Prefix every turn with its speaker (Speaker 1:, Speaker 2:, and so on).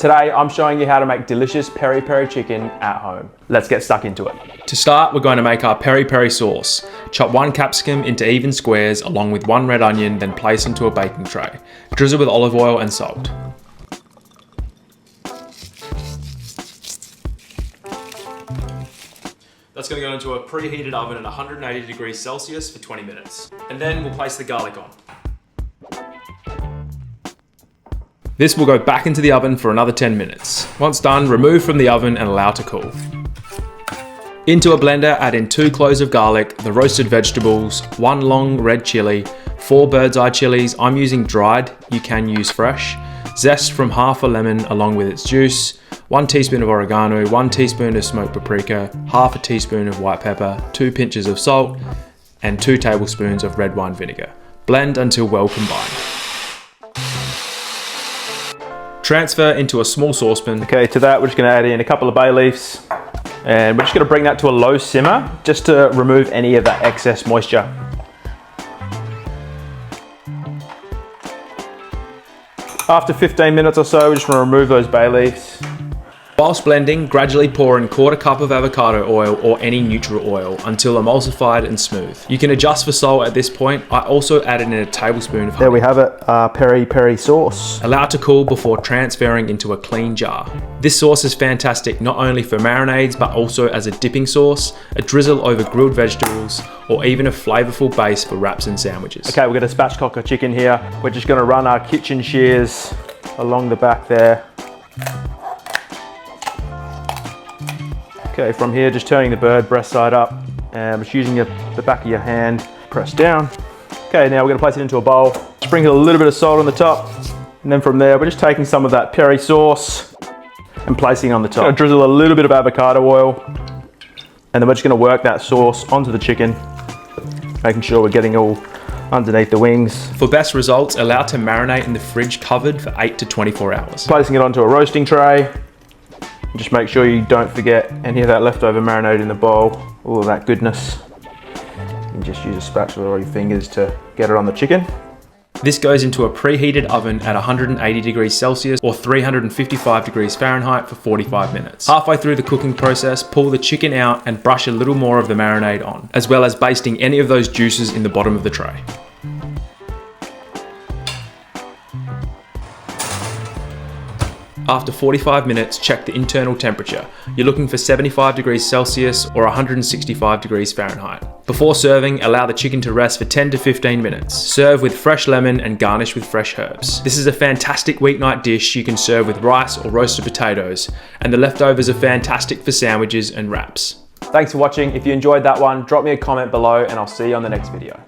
Speaker 1: Today, I'm showing you how to make delicious peri peri chicken at home. Let's get stuck into it. To start, we're going to make our peri peri sauce. Chop 1 capsicum into even squares along with 1 red onion, then place into a baking tray. Drizzle with olive oil and salt. That's going to go into a preheated oven at 180 degrees Celsius for 20 minutes. And then we'll place the garlic on. This will go back into the oven for another 10 minutes. Once done, remove from the oven and allow to cool. Into a blender, add in 2 cloves of garlic, the roasted vegetables, 1 long red chilli, 4 bird's eye chilies. I'm using dried, you can use fresh. Zest from half a lemon along with its juice, 1 teaspoon of oregano, 1 teaspoon of smoked paprika, half a teaspoon of white pepper, 2 pinches of salt, and 2 tablespoons of red wine vinegar. Blend until well combined. Transfer into a small saucepan. Okay, to that we're just going to add in a couple of bay leaves, and we're just going to bring that to a low simmer just to remove any of that excess moisture. After 15 minutes or so, we're just going to remove those bay leaves. Whilst blending, gradually pour in 1/4 cup of avocado oil or any neutral oil until emulsified and smooth. You can adjust for salt at this point. I also added in a tablespoon of honey. There we have it, peri peri sauce. Allow it to cool before transferring into a clean jar. This sauce is fantastic not only for marinades but also as a dipping sauce, a drizzle over grilled vegetables, or even a flavourful base for wraps and sandwiches. Okay, we've got a spatchcock chicken here. We're just going to run our kitchen shears along the back there. Okay, from here, just turning the bird breast side up, and just using the back of your hand, press down. Okay, now we're gonna place it into a bowl. Sprinkle a little bit of salt on the top, and then from there, we're just taking some of that peri sauce and placing it on the top. Gonna drizzle a little bit of avocado oil, and then we're just gonna work that sauce onto the chicken, making sure we're getting all underneath the wings. For best results, allow to marinate in the fridge covered for 8 to 24 hours. Placing it onto a roasting tray. Just make sure you don't forget any of that leftover marinade in the bowl, all of that goodness. And just use a spatula or your fingers to get it on the chicken. This goes into a preheated oven at 180 degrees Celsius or 355 degrees Fahrenheit for 45 minutes. Halfway through the cooking process, pull the chicken out and brush a little more of the marinade on, as well as basting any of those juices in the bottom of the tray. After 45 minutes, check the internal temperature. You're looking for 75 degrees Celsius or 165 degrees Fahrenheit. Before serving, allow the chicken to rest for 10 to 15 minutes. Serve with fresh lemon and garnish with fresh herbs. This is a fantastic weeknight dish you can serve with rice or roasted potatoes, and the leftovers are fantastic for sandwiches and wraps. Thanks for watching. If you enjoyed that one, drop me a comment below and I'll see you on the next video.